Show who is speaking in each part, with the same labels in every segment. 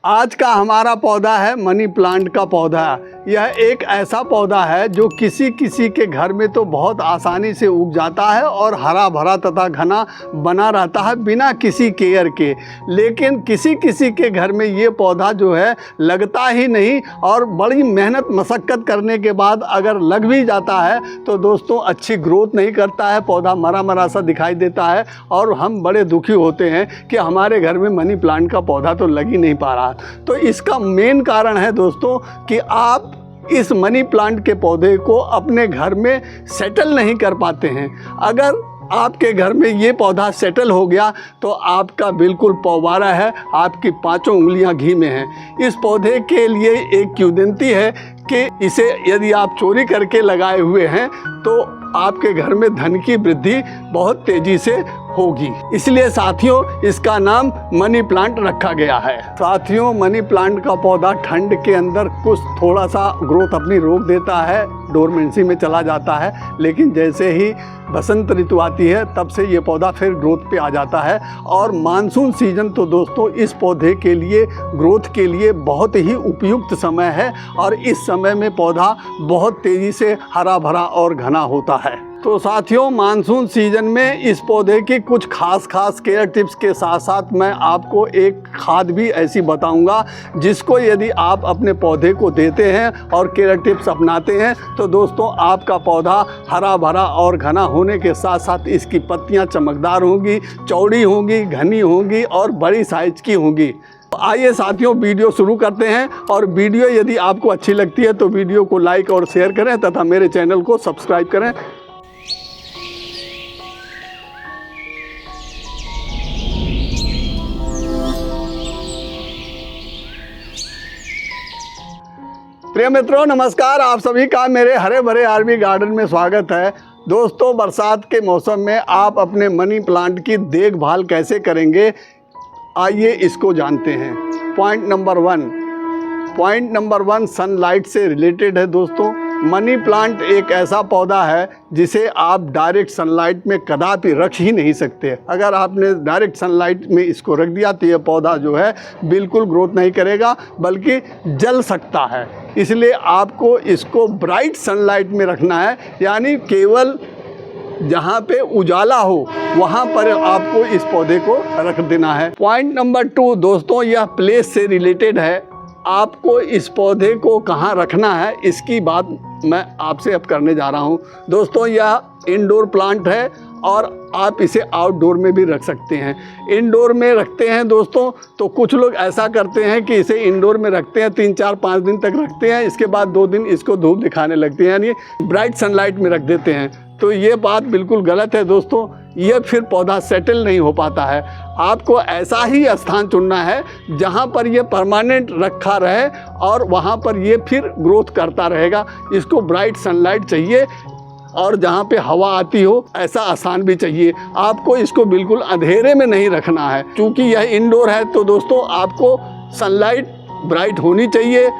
Speaker 1: आज का हमारा पौधा है मनी प्लांट का पौधा। यह एक ऐसा पौधा है जो किसी किसी के घर में तो बहुत आसानी से उग जाता है और हरा भरा तथा घना बना रहता है बिना किसी केयर के। लेकिन किसी किसी के घर में ये पौधा जो है लगता ही नहीं और बड़ी मेहनत मशक्क़त करने के बाद अगर लग भी जाता है तो दोस्तों अच्छी ग्रोथ नहीं करता है, पौधा मरा मरा सा दिखाई देता है और हम बड़े दुखी होते हैं कि हमारे घर में मनी प्लांट का पौधा तो लग ही नहीं पा रहा। तो इसका मेन कारण है दोस्तों कि आप इस मनी प्लांट के पौधे को अपने घर में सेटल नहीं कर पाते हैं। अगर आपके घर में ये पौधा सेटल हो गया तो आपका बिल्कुल पौवारा है, आपकी पांचों उंगलियां घी में हैं। इस पौधे के लिए एक किंवदंती है कि इसे यदि आप चोरी करके लगाए हुए हैं तो आपके घर में धन की वृद्धि बहुत तेजी से होगी। इसलिए साथियों इसका नाम मनी प्लांट रखा गया है। साथियों मनी प्लांट का पौधा ठंड के अंदर कुछ थोड़ा सा ग्रोथ अपनी रोक देता है, डोरमेंसी में चला जाता है, लेकिन जैसे ही बसंत ऋतु आती है तब से ये पौधा फिर ग्रोथ पे आ जाता है। और मानसून सीजन तो दोस्तों इस पौधे के लिए ग्रोथ के लिए बहुत ही उपयुक्त समय है और इस समय में पौधा बहुत तेज़ी से हरा भरा और घना होता है। तो साथियों मानसून सीजन में इस पौधे की कुछ खास केयर टिप्स के साथ साथ मैं आपको एक खाद भी ऐसी बताऊंगा जिसको यदि आप अपने पौधे को देते हैं और केयर टिप्स अपनाते हैं तो दोस्तों आपका पौधा हरा भरा और घना होने के साथ साथ इसकी पत्तियां चमकदार होंगी, चौड़ी होंगी, घनी होंगी और बड़ी साइज की होंगी। आइए साथियों वीडियो शुरू करते हैं और वीडियो यदि आपको अच्छी लगती है तो वीडियो को लाइक और शेयर करें तथा मेरे चैनल को सब्सक्राइब करें। प्रिय मित्रों नमस्कार, आप सभी का मेरे हरे भरे आरबी गार्डन में स्वागत है। दोस्तों बरसात के मौसम में आप अपने मनी प्लांट की देखभाल कैसे करेंगे, आइए इसको जानते हैं। पॉइंट नंबर वन सनलाइट से रिलेटेड है। दोस्तों मनी प्लांट एक ऐसा पौधा है जिसे आप डायरेक्ट सनलाइट में कदापि रख ही नहीं सकते। अगर आपने डायरेक्ट सनलाइट में इसको रख दिया तो ये पौधा जो है बिल्कुल ग्रोथ नहीं करेगा बल्कि जल सकता है। इसलिए आपको इसको ब्राइट सनलाइट में रखना है, यानी केवल जहाँ पे उजाला हो वहाँ पर आपको इस पौधे को रख देना है। पॉइंट नंबर 2 दोस्तों यह प्लेस से रिलेटेड है। आपको इस पौधे को कहाँ रखना है इसकी बात मैं आपसे अब करने जा रहा हूँ। दोस्तों यह इंडोर प्लांट है और आप इसे आउटडोर में भी रख सकते हैं। इंडोर में रखते हैं दोस्तों तो कुछ लोग ऐसा करते हैं कि इसे इंडोर में रखते हैं, 3-4-5 दिन तक रखते हैं, इसके बाद 2 दिन इसको धूप दिखाने लगते हैं, यानी ब्राइट सनलाइट में रख देते हैं। तो ये बात बिल्कुल गलत है दोस्तों, ये फिर पौधा सेटल नहीं हो पाता है। आपको ऐसा ही स्थान चुनना है जहाँ पर ये परमानेंट रखा रहे और वहाँ पर ये फिर ग्रोथ करता रहेगा। इसको ब्राइट सनलाइट चाहिए और जहाँ पे हवा आती हो ऐसा स्थान भी चाहिए। आपको इसको बिल्कुल अंधेरे में नहीं रखना है। क्योंकि यह इंडोर है तो दोस्तों आपको सनलाइट ब्राइट होनी चाहिए,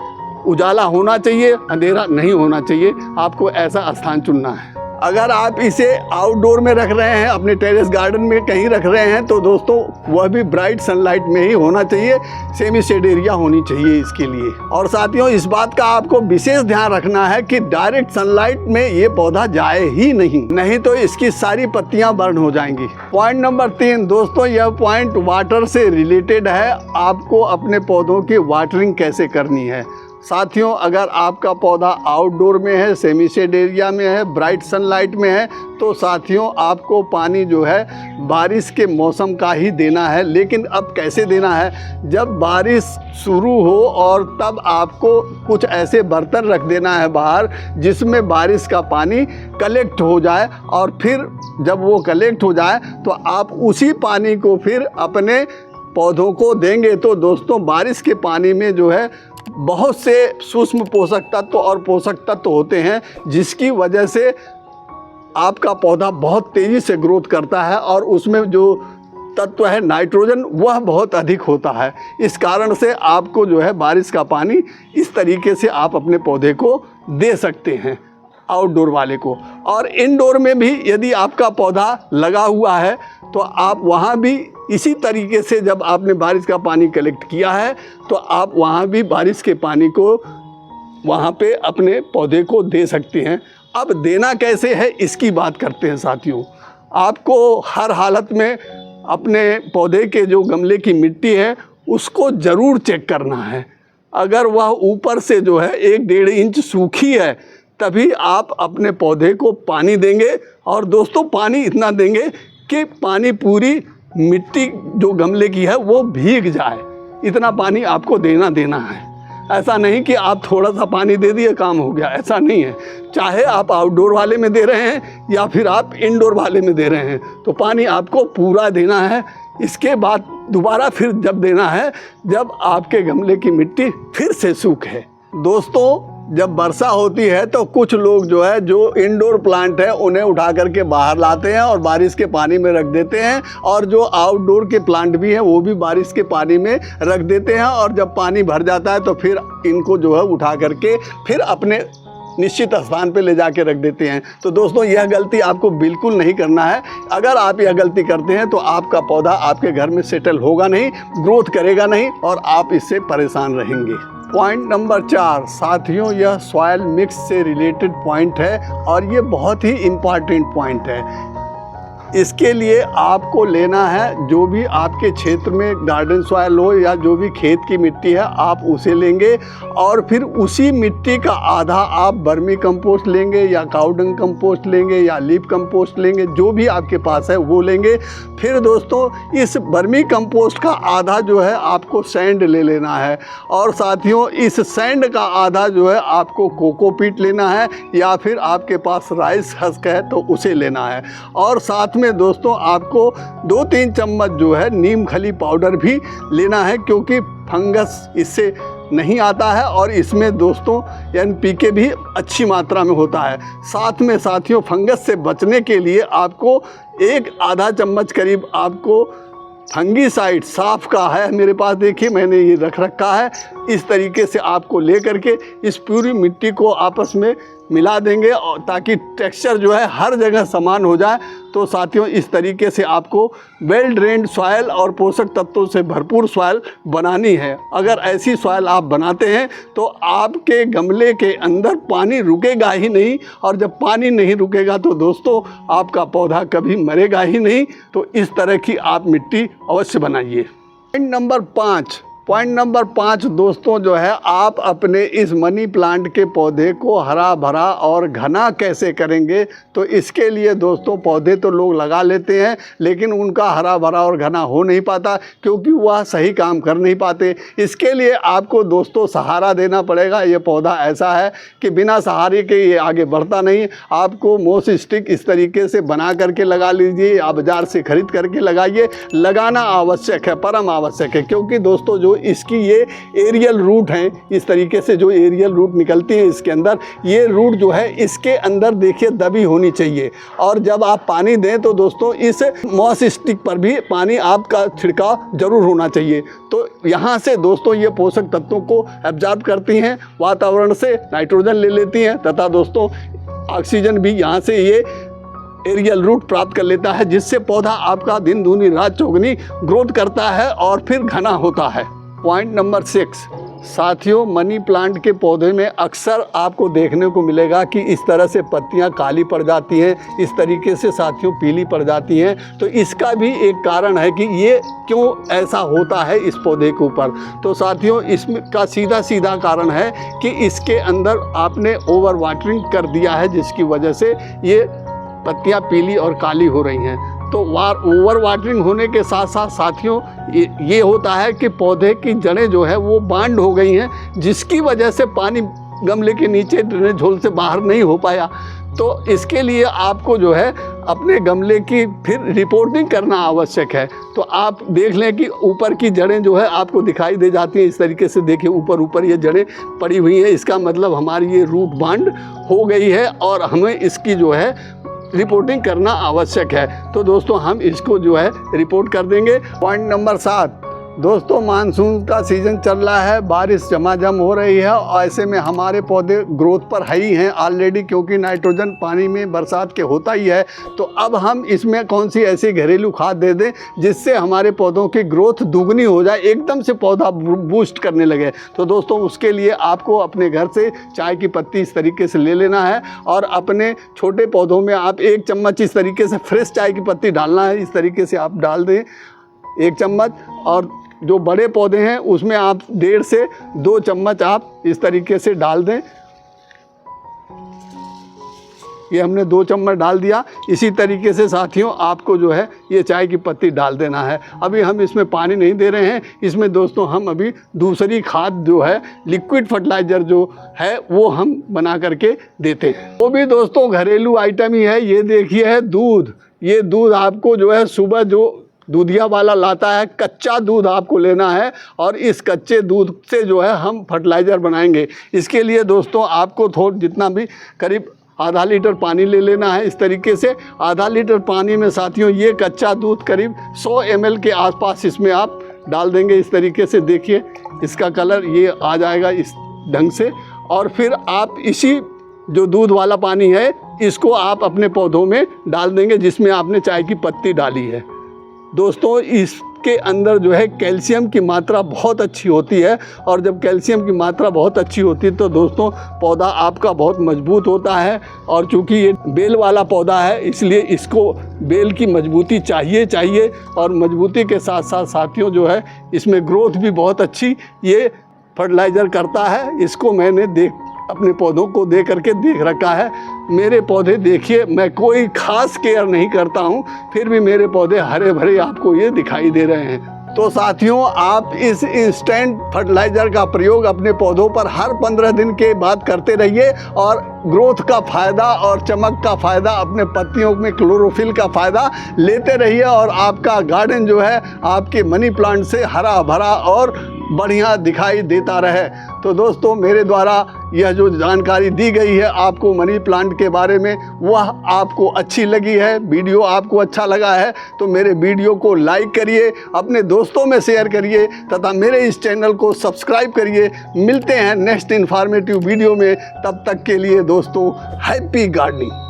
Speaker 1: उजाला होना चाहिए, अंधेरा नहीं होना चाहिए। आपको ऐसा स्थान चुनना है। अगर आप इसे आउटडोर में रख रहे हैं, अपने टेरेस गार्डन में कहीं रख रहे हैं तो दोस्तों वह भी ब्राइट सनलाइट में ही होना चाहिए, सेमी शेड एरिया होनी चाहिए इसके लिए। और साथियों इस बात का आपको विशेष ध्यान रखना है कि डायरेक्ट सनलाइट में ये पौधा जाए ही नहीं तो इसकी सारी पत्तियां बर्न हो जाएंगी। पॉइंट नंबर 3 दोस्तों यह पॉइंट वाटर से रिलेटेड है। आपको अपने पौधों की वाटरिंग कैसे करनी है। साथियों अगर आपका पौधा आउटडोर में है, सेमी शेड एरिया में है, ब्राइट सनलाइट में है तो साथियों आपको पानी जो है बारिश के मौसम का ही देना है। लेकिन अब कैसे देना है, जब बारिश शुरू हो और तब आपको कुछ ऐसे बर्तन रख देना है बाहर जिसमें बारिश का पानी कलेक्ट हो जाए और फिर जब वो कलेक्ट हो जाए तो आप उसी पानी को फिर अपने पौधों को देंगे। तो दोस्तों बारिश के पानी में जो है बहुत से सूक्ष्म पोषक तत्व और पोषक तत्व होते हैं जिसकी वजह से आपका पौधा बहुत तेज़ी से ग्रोथ करता है और उसमें जो तत्व है नाइट्रोजन वह बहुत अधिक होता है। इस कारण से आपको जो है बारिश का पानी इस तरीके से आप अपने पौधे को दे सकते हैं। आउटडोर वाले को। और इनडोर में भी यदि आपका पौधा लगा हुआ है तो आप वहाँ भी इसी तरीके से, जब आपने बारिश का पानी कलेक्ट किया है तो आप वहाँ भी बारिश के पानी को वहाँ पे अपने पौधे को दे सकते हैं। अब देना कैसे है इसकी बात करते हैं साथियों। आपको हर हालत में अपने पौधे के जो गमले की मिट्टी है उसको ज़रूर चेक करना है। अगर वह ऊपर से जो है 1-1.5 इंच सूखी है तभी आप अपने पौधे को पानी देंगे। और दोस्तों पानी इतना देंगे कि पानी पूरी मिट्टी जो गमले की है वो भीग जाए, इतना पानी आपको देना है। ऐसा नहीं कि आप थोड़ा सा पानी दे दिए काम हो गया, ऐसा नहीं है। चाहे आप आउटडोर वाले में दे रहे हैं या फिर आप इनडोर वाले में दे रहे हैं तो पानी आपको पूरा देना है। इसके बाद दोबारा फिर जब देना है जब आपके गमले की मिट्टी फिर से सूखे। दोस्तों जब वर्षा होती है तो कुछ लोग जो है जो इंडोर प्लांट है उन्हें उठा करके बाहर लाते हैं और बारिश के पानी में रख देते हैं, और जो आउटडोर के प्लांट भी हैं वो भी बारिश के पानी में रख देते हैं। और जब पानी भर जाता है तो फिर इनको जो है उठा करके फिर अपने निश्चित स्थान पे ले जाके रख देते हैं। तो दोस्तों यह गलती आपको बिल्कुल नहीं करना है। अगर आप यह गलती करते हैं तो आपका पौधा आपके घर में सेटल होगा नहीं, ग्रोथ करेगा नहीं और आप इससे परेशान रहेंगे। पॉइंट नंबर 4 साथियों, यह सॉयल मिक्स से रिलेटेड पॉइंट है और ये बहुत ही इम्पॉर्टेंट पॉइंट है। इसके लिए आपको लेना है जो भी आपके क्षेत्र में गार्डन सॉयल हो या जो भी खेत की मिट्टी है आप उसे लेंगे, और फिर उसी मिट्टी का आधा आप बर्मी कंपोस्ट लेंगे या काउडंग कंपोस्ट लेंगे या लीफ कंपोस्ट लेंगे, जो भी आपके पास है वो लेंगे। फिर दोस्तों इस बर्मी कंपोस्ट का आधा जो है आपको सैंड ले लेना है, और साथियों इस सैंड का आधा जो है आपको कोकोपीट लेना है या फिर आपके पास राइस हस्क है तो उसे लेना है। और साथ में दोस्तों आपको 2-3 चम्मच जो है नीम खली पाउडर भी लेना है, क्योंकि फंगस इससे नहीं आता है और इसमें दोस्तों NPK भी अच्छी मात्रा में होता है। साथ में साथियों फंगस से बचने के लिए आपको 1-आधा चम्मच करीब आपको फंगीसाइड साफ का है मेरे पास, देखिए मैंने ये रख रखा है। इस तरीके से आपको ले करके इस पूरी मिट्टी को आपस में मिला देंगे और ताकि टेक्सचर जो है हर जगह समान हो जाए। तो साथियों इस तरीके से आपको वेल ड्रेन्ड सॉयल और पोषक तत्वों से भरपूर सॉयल बनानी है। अगर ऐसी सॉयल आप बनाते हैं तो आपके गमले के अंदर पानी रुकेगा ही नहीं, और जब पानी नहीं रुकेगा तो दोस्तों आपका पौधा कभी मरेगा ही नहीं। तो इस तरह की आप मिट्टी अवश्य बनाइए। पॉइंट नंबर 5 दोस्तों जो है आप अपने इस मनी प्लांट के पौधे को हरा भरा और घना कैसे करेंगे। तो इसके लिए दोस्तों पौधे तो लोग लगा लेते हैं लेकिन उनका हरा भरा और घना हो नहीं पाता, क्योंकि वह सही काम कर नहीं पाते। इसके लिए आपको दोस्तों सहारा देना पड़ेगा। ये पौधा ऐसा है कि बिना सहारे के ये आगे बढ़ता नहीं। आपको मोस स्टिक इस तरीके से बना करके लगा लीजिए या बाज़ार से खरीद करके लगाइए। लगाना आवश्यक है, परम आवश्यक है, क्योंकि दोस्तों जो इसकी ये एरियल रूट हैं, इस तरीके से जो एरियल रूट निकलती है इसके अंदर, ये रूट जो है इसके अंदर देखिए दबी होनी चाहिए। और जब आप पानी दें तो दोस्तों इस मॉस स्टिक पर भी पानी आपका छिड़काव जरूर होना चाहिए। तो यहाँ से दोस्तों ये पोषक तत्वों को एब्जॉर्ब करती हैं, वातावरण से नाइट्रोजन ले लेती हैं तथा दोस्तों ऑक्सीजन भी यहाँ से ये एरियल रूट प्राप्त कर लेता है, जिससे पौधा आपका दिन दूनी रात चौगुनी ग्रोथ करता है और फिर घना होता है। पॉइंट नंबर 6 साथियों, मनी प्लांट के पौधे में अक्सर आपको देखने को मिलेगा कि इस तरह से पत्तियां काली पड़ जाती हैं, इस तरीके से साथियों पीली पड़ जाती हैं। तो इसका भी एक कारण है कि ये क्यों ऐसा होता है इस पौधे के ऊपर। तो साथियों इसका सीधा कारण है कि इसके अंदर आपने ओवर वाटरिंग कर दिया है, जिसकी वजह से ये पत्तियां पीली और काली हो रही हैं। तो ओवर वाटरिंग होने के साथ साथ साथियों ये होता है कि पौधे की जड़ें जो है वो बांड हो गई हैं, जिसकी वजह से पानी गमले के नीचे ड्रेनेज होल से बाहर नहीं हो पाया। तो इसके लिए आपको जो है अपने गमले की फिर रिपोर्टिंग करना आवश्यक है। तो आप देख लें कि ऊपर की जड़ें जो है आपको दिखाई दे जाती हैं, इस तरीके से देखिए ऊपर ये जड़ें पड़ी हुई हैं। इसका मतलब हमारी ये रूट बांड हो गई है और हमें इसकी जो है रिपोर्टिंग करना आवश्यक है। तो दोस्तों हम इसको जो है रिपोर्ट कर देंगे। पॉइंट नंबर 7 दोस्तों मानसून का सीज़न चल रहा है, बारिश झमाझम हो रही है और ऐसे में हमारे पौधे ग्रोथ पर है ही हैं ऑलरेडी, क्योंकि नाइट्रोजन पानी में बरसात के होता ही है। तो अब हम इसमें कौन सी ऐसी घरेलू खाद दे दें जिससे हमारे पौधों की ग्रोथ दुगनी हो जाए, एकदम से पौधा बूस्ट करने लगे। तो दोस्तों उसके लिए आपको अपने घर से चाय की पत्ती इस तरीके से ले लेना है और अपने छोटे पौधों में आप 1 चम्मच इस तरीके से फ्रेश चाय की पत्ती डालना है। इस तरीके से आप डाल दें 1 चम्मच, और जो बड़े पौधे हैं उसमें आप 1.5 से 2 चम्मच आप इस तरीके से डाल दें। ये हमने 2 चम्मच डाल दिया। इसी तरीके से साथियों आपको जो है ये चाय की पत्ती डाल देना है। अभी हम इसमें पानी नहीं दे रहे हैं, इसमें दोस्तों हम अभी दूसरी खाद जो है लिक्विड फर्टिलाइज़र जो है वो हम बना करके देते हैं। वो भी दोस्तों घरेलू आइटम ही है। ये देखिए है दूध। ये दूध आपको जो है सुबह जो दूधिया वाला लाता है, कच्चा दूध आपको लेना है और इस कच्चे दूध से जो है हम फर्टिलाइज़र बनाएंगे। इसके लिए दोस्तों आपको जितना भी करीब आधा लीटर पानी ले लेना है। इस तरीके से आधा लीटर पानी में साथियों ये कच्चा दूध करीब 100 ml के आसपास इसमें आप डाल देंगे। इस तरीके से देखिए इसका कलर ये आ जाएगा इस ढंग से, और फिर आप इसी जो दूध वाला पानी है इसको आप अपने पौधों में डाल देंगे जिसमें आपने चाय की पत्ती डाली है। दोस्तों इसके अंदर जो है कैल्शियम की मात्रा बहुत अच्छी होती है, और जब कैल्शियम की मात्रा बहुत अच्छी होती है तो दोस्तों पौधा आपका बहुत मजबूत होता है। और चूंकि ये बेल वाला पौधा है इसलिए इसको बेल की मजबूती चाहिए और मजबूती के साथ साथ साथियों जो है इसमें ग्रोथ भी बहुत अच्छी ये फर्टिलाइज़र करता है। इसको मैंने अपने पौधों को दे करके देख रखा है। मेरे पौधे देखिए, मैं कोई ख़ास केयर नहीं करता हूँ, फिर भी मेरे पौधे हरे भरे आपको ये दिखाई दे रहे हैं। तो साथियों आप इस इंस्टेंट फर्टिलाइज़र का प्रयोग अपने पौधों पर हर 15 दिन के बाद करते रहिए और ग्रोथ का फ़ायदा और चमक का फ़ायदा, अपने पत्तियों में क्लोरोफिल का फ़ायदा लेते रहिए और आपका गार्डन जो है आपके मनी प्लांट से हरा भरा और बढ़िया दिखाई देता रहे। तो दोस्तों मेरे द्वारा यह जो जानकारी दी गई है आपको मनी प्लांट के बारे में वह आपको अच्छी लगी है, वीडियो आपको अच्छा लगा है तो मेरे वीडियो को लाइक करिए, अपने दोस्तों में शेयर करिए तथा मेरे इस चैनल को सब्सक्राइब करिए। मिलते हैं नेक्स्ट इन्फॉर्मेटिव वीडियो में, तब तक के लिए दोस्तों हैप्पी गार्डनिंग।